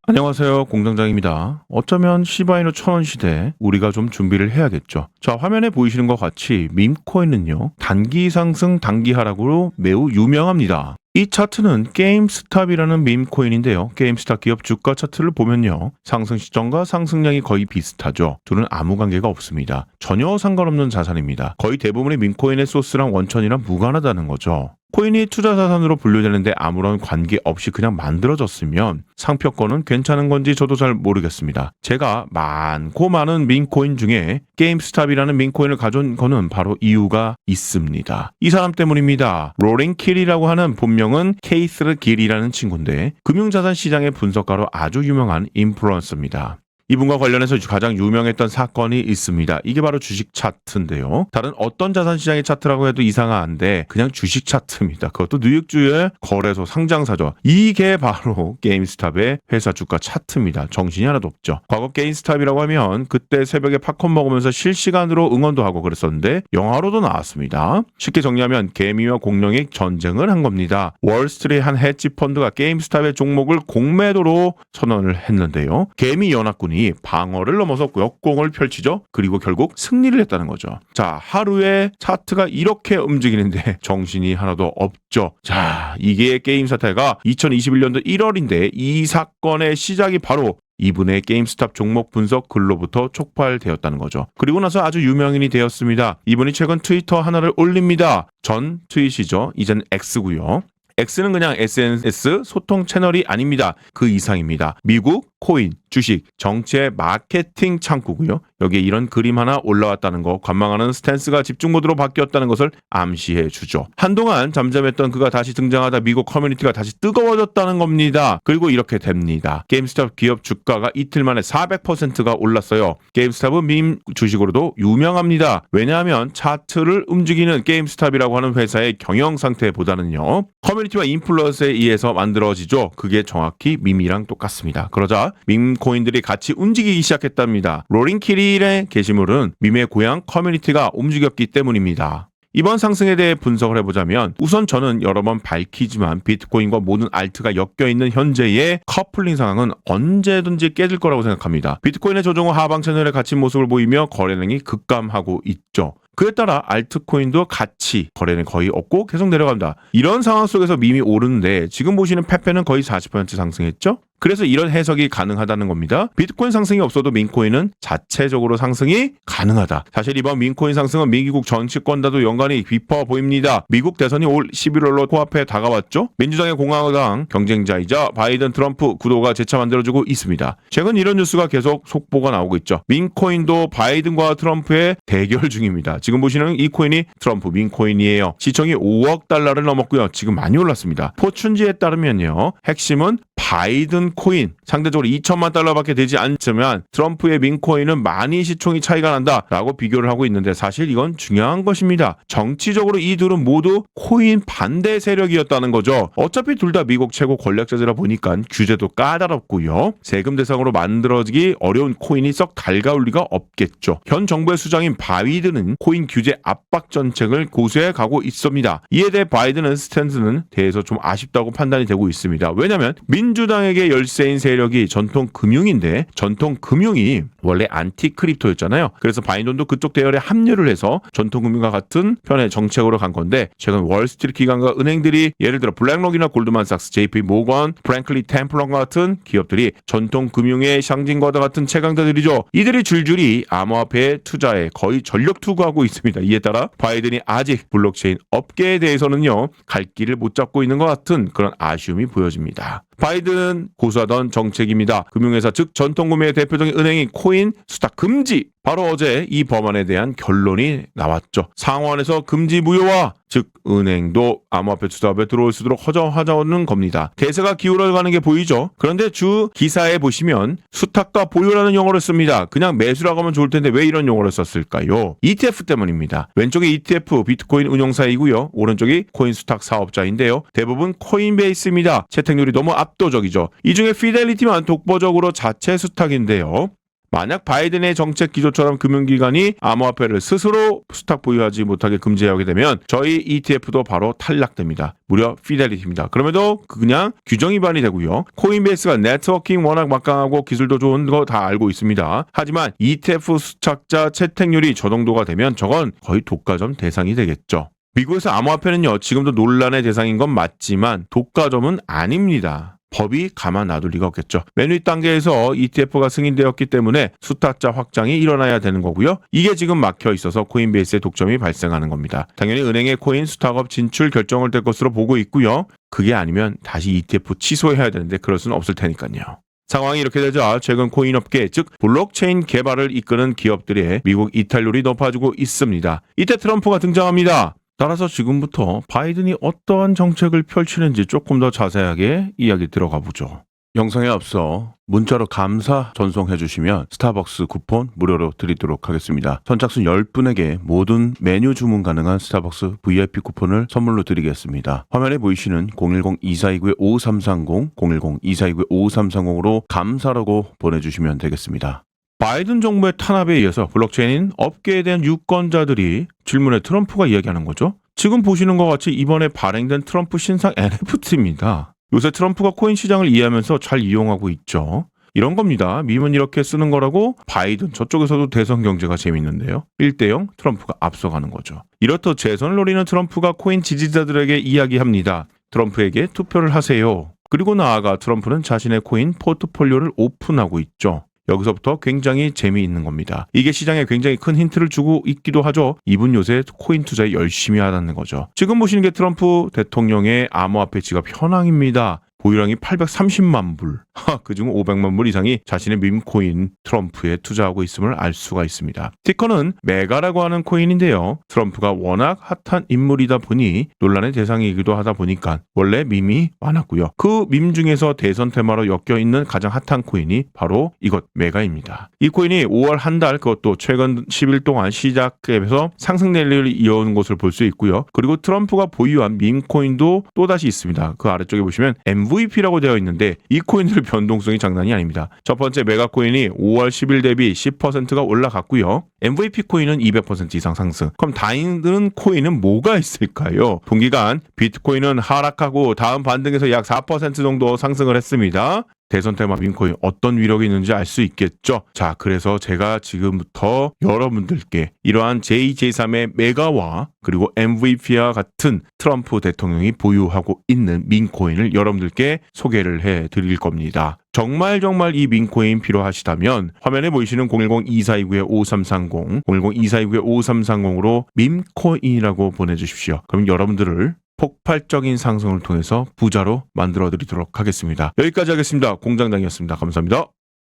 안녕하세요. 공장장입니다. 어쩌면 시바이누 1000원 시대 우리가 좀 준비를 해야겠죠. 자, 화면에 보이시는 것 같이 밈코인은요. 단기 상승 단기 하락으로 매우 유명합니다. 이 차트는 게임스탑이라는 밈코인인데요. 게임스탑 기업 주가 차트를 보면요. 상승 시점과 상승량이 거의 비슷하죠. 둘은 아무 관계가 없습니다. 전혀 상관없는 자산입니다. 거의 대부분의 밈코인의 소스랑 원천이랑 무관하다는 거죠. 코인이 투자 자산으로 분류되는데 아무런 관계 없이 그냥 만들어졌으면 상표권은 괜찮은 건지 저도 잘 모르겠습니다. 제가 많고 많은 밈코인 중에 게임스탑이라는 밈코인을 가져온 거는 바로 이유가 있습니다. 이 사람 때문입니다. 로링 킬이라고 하는 본명은 케이스르 길이라는 친구인데 금융자산 시장의 분석가로 아주 유명한 인플루언서입니다. 이분과 관련해서 가장 유명했던 사건이 있습니다. 이게 바로 주식 차트인데요. 다른 어떤 자산시장의 차트라고 해도 이상한데 그냥 주식 차트입니다. 그것도 뉴욕주의 거래소 상장사죠. 이게 바로 게임스탑의 회사 주가 차트입니다. 정신이 하나도 없죠. 과거 게임스탑이라고 하면 그때 새벽에 팝콘 먹으면서 실시간으로 응원도 하고 그랬었는데 영화로도 나왔습니다. 쉽게 정리하면 개미와 공룡의 전쟁을 한 겁니다. 월스트리트 한 헤지펀드가 게임스탑의 종목을 공매도로 선언을 했는데요. 개미 연합군이 방어를 넘어서 역공을 펼치죠. 그리고 결국 승리를 했다는 거죠. 자, 하루에 차트가 이렇게 움직이는데 정신이 하나도 없죠. 자, 이게 게임 사태가 2021년도 1월인데 이 사건의 시작이 바로 이분의 게임스탑 종목 분석 글로부터 촉발되었다는 거죠. 그리고 나서 아주 유명인이 되었습니다. 이분이 최근 트위터 하나를 올립니다. 전 트윗이죠. 이젠 X고요. X는 그냥 SNS 소통 채널이 아닙니다. 그 이상입니다. 미국 코인, 주식, 정치의 마케팅 창구고요. 여기에 이런 그림 하나 올라왔다는 거, 관망하는 스탠스가 집중 모드로 바뀌었다는 것을 암시해 주죠. 한동안 잠잠했던 그가 다시 등장하다 미국 커뮤니티가 다시 뜨거워졌다는 겁니다. 그리고 이렇게 됩니다. 게임스탑 기업 주가가 이틀 만에 400%가 올랐어요. 게임스탑은 밈 주식으로도 유명합니다. 왜냐하면 차트를 움직이는 게임스탑이라고 하는 회사의 경영 상태보다는요. 커뮤니티와 인플루언서에 의해서 만들어지죠. 그게 정확히 밈이랑 똑같습니다. 그러자 밈 코인들이 같이 움직이기 시작했답니다. 로링 키릴의 게시물은 밈의 고향 커뮤니티가 움직였기 때문입니다. 이번 상승에 대해 분석을 해보자면 우선 저는 여러 번 밝히지만 비트코인과 모든 알트가 엮여있는 현재의 커플링 상황은 언제든지 깨질 거라고 생각합니다. 비트코인의 조정 후 하방 채널에 갇힌 모습을 보이며 거래량이 급감하고 있죠. 그에 따라 알트코인도 같이 거래는 거의 없고 계속 내려갑니다. 이런 상황 속에서 밈이 오르는데 지금 보시는 페페는 거의 40% 상승했죠? 그래서 이런 해석이 가능하다는 겁니다. 비트코인 상승이 없어도 민코인은 자체적으로 상승이 가능하다. 사실 이번 민코인 상승은 미국 정치권과도 연관이 깊어 보입니다. 미국 대선이 올 11월로 코앞에 다가왔죠. 민주당의 공화당 경쟁자이자 바이든 트럼프 구도가 재차 만들어지고 있습니다. 최근 이런 뉴스가 계속 속보가 나오고 있죠. 민코인도 바이든과 트럼프의 대결 중입니다. 지금 보시는 이 코인이 트럼프 민코인이에요. 시총이 5억 달러를 넘었고요. 지금 많이 올랐습니다. 포춘지에 따르면요. 핵심은 바이든 코인 상대적으로 2천만 달러밖에 되지 않지만 트럼프의 민코인은 많이 시총이 차이가 난다라고 비교를 하고 있는데 사실 이건 중요한 것입니다. 정치적으로 이 둘은 모두 코인 반대 세력이었다는 거죠. 어차피 둘 다 미국 최고 권력자들이라 보니까 규제도 까다롭고요. 세금 대상으로 만들어지기 어려운 코인이 썩 달가울 리가 없겠죠. 현 정부의 수장인 바이든은 코인 규제 압박 정책을 고수해 가고 있습니다. 이에 대해 바이든은 스탠스는 대해서 좀 아쉽다고 판단이 되고 있습니다. 왜냐하면 민주당에게 열세인 세력이 전통 금융인데 전통 금융이 원래 안티 크립토였잖아요. 그래서 바이든도 그쪽 대열에 합류를 해서 전통 금융과 같은 편의 정책으로 간 건데 최근 월스트리트 기관과 은행들이 예를 들어 블랙록이나 골드만삭스, JP 모건, 프랭클리 템플런과 같은 기업들이 전통 금융의 상징과도 같은 최강자들이죠. 이들이 줄줄이 암호화폐 투자에 거의 전력 투구하고 있습니다. 이에 따라 바이든이 아직 블록체인 업계에 대해서는요 갈 길을 못 잡고 있는 것 같은 그런 아쉬움이 보여집니다. 바이든 고수하던 정책입니다. 금융회사 즉 전통구매의 대표적인 은행인 코인 수탁 금지. 바로 어제 이 법안에 대한 결론이 나왔죠. 상원에서 금지 무효화, 즉 은행도 암호화폐 투자업에 들어올 수 있도록 허용하자는 겁니다. 대세가 기울어가는 게 보이죠. 그런데 주 기사에 보시면 수탁과 보유라는 용어를 씁니다. 그냥 매수라고 하면 좋을 텐데 왜 이런 용어를 썼을까요? ETF 때문입니다. 왼쪽이 ETF 비트코인 운용사이고요. 오른쪽이 코인 수탁 사업자인데요. 대부분 코인베이스입니다. 채택률이 너무 압도적이죠. 이 중에 피델리티만 독보적으로 자체 수탁인데요. 만약 바이든의 정책 기조처럼 금융기관이 암호화폐를 스스로 수탁 보유하지 못하게 금지하게 되면 저희 ETF도 바로 탈락됩니다. 무려 피델리티입니다. 그럼에도 그냥 규정 위반이 되고요. 코인베이스가 네트워킹 워낙 막강하고 기술도 좋은 거 다 알고 있습니다. 하지만 ETF 수탁자 채택률이 저 정도가 되면 저건 거의 독과점 대상이 되겠죠. 미국에서 암호화폐는요, 지금도 논란의 대상인 건 맞지만 독과점은 아닙니다. 법이 가만 놔둘 리가 없겠죠. 맨 윗 단계에서 ETF가 승인되었기 때문에 수탁자 확장이 일어나야 되는 거고요. 이게 지금 막혀 있어서 코인베이스의 독점이 발생하는 겁니다. 당연히 은행의 코인 수탁업 진출 결정을 될 것으로 보고 있고요. 그게 아니면 다시 ETF 취소해야 되는데 그럴 수는 없을 테니까요. 상황이 이렇게 되자 최근 코인업계 즉 블록체인 개발을 이끄는 기업들의 미국 이탈률이 높아지고 있습니다. 이때 트럼프가 등장합니다. 따라서 지금부터 바이든이 어떠한 정책을 펼치는지 조금 더 자세하게 이야기 들어가 보죠. 영상에 앞서 문자로 감사 전송해 주시면 스타벅스 쿠폰 무료로 드리도록 하겠습니다. 선착순 10분에게 모든 메뉴 주문 가능한 스타벅스 VIP 쿠폰을 선물로 드리겠습니다. 화면에 보이시는 010-2429-5330, 010-2429-5330으로 감사라고 보내주시면 되겠습니다. 바이든 정부의 탄압에 의해서 블록체인 업계에 대한 유권자들이 질문에 트럼프가 이야기하는 거죠. 지금 보시는 것 같이 이번에 발행된 트럼프 신상 NFT입니다. 요새 트럼프가 코인 시장을 이해하면서 잘 이용하고 있죠. 이런 겁니다. 밈은 이렇게 쓰는 거라고 바이든 저쪽에서도 대선 경제가 재밌는데요. 1대0 트럼프가 앞서가는 거죠. 이렇듯 재선을 노리는 트럼프가 코인 지지자들에게 이야기합니다. 트럼프에게 투표를 하세요. 그리고 나아가 트럼프는 자신의 코인 포트폴리오를 오픈하고 있죠. 여기서부터 굉장히 재미있는 겁니다. 이게 시장에 굉장히 큰 힌트를 주고 있기도 하죠. 이분 요새 코인 투자에 열심히 하다는 거죠. 지금 보시는 게 트럼프 대통령의 암호화폐 지갑 현황입니다. 보유량이 830만 불, 그중 500만 불 이상이 자신의 밈코인 트럼프에 투자하고 있음을 알 수가 있습니다. 티커는 메가라고 하는 코인인데요. 트럼프가 워낙 핫한 인물이다 보니 논란의 대상이기도 하다 보니까 원래 밈이 많았고요. 그 밈 중에서 대선 테마로 엮여있는 가장 핫한 코인이 바로 이것 메가입니다. 이 코인이 5월 한 달 그것도 최근 10일 동안 시작해서 상승 랠리를 이어오는 것을 볼 수 있고요. 그리고 트럼프가 보유한 밈코인도 또다시 있습니다. 그 아래쪽에 보시면 MVP라고 되어 있는데 이 코인들 변동성이 장난이 아닙니다. 첫 번째 메가코인이 5월 10일 대비 10%가 올라갔고요. MVP 코인은 200% 이상 상승. 그럼 다른 코인은 뭐가 있을까요? 동기간 비트코인은 하락하고 다음 반등에서 약 4% 정도 상승을 했습니다. 대선 테마 밈코인 어떤 위력이 있는지 알 수 있겠죠. 자, 그래서 제가 지금부터 여러분들께 이러한 제2, 제3의 메가와 그리고 MVP와 같은 트럼프 대통령이 보유하고 있는 밈코인을 여러분들께 소개를 해드릴 겁니다. 정말 이 밈코인 필요하시다면 화면에 보이시는 010-2429-5330, 010-2429-5330으로 밈코인이라고 보내주십시오. 그럼 여러분들을 폭발적인 상승을 통해서 부자로 만들어드리도록 하겠습니다. 여기까지 하겠습니다. 공장장이었습니다. 감사합니다.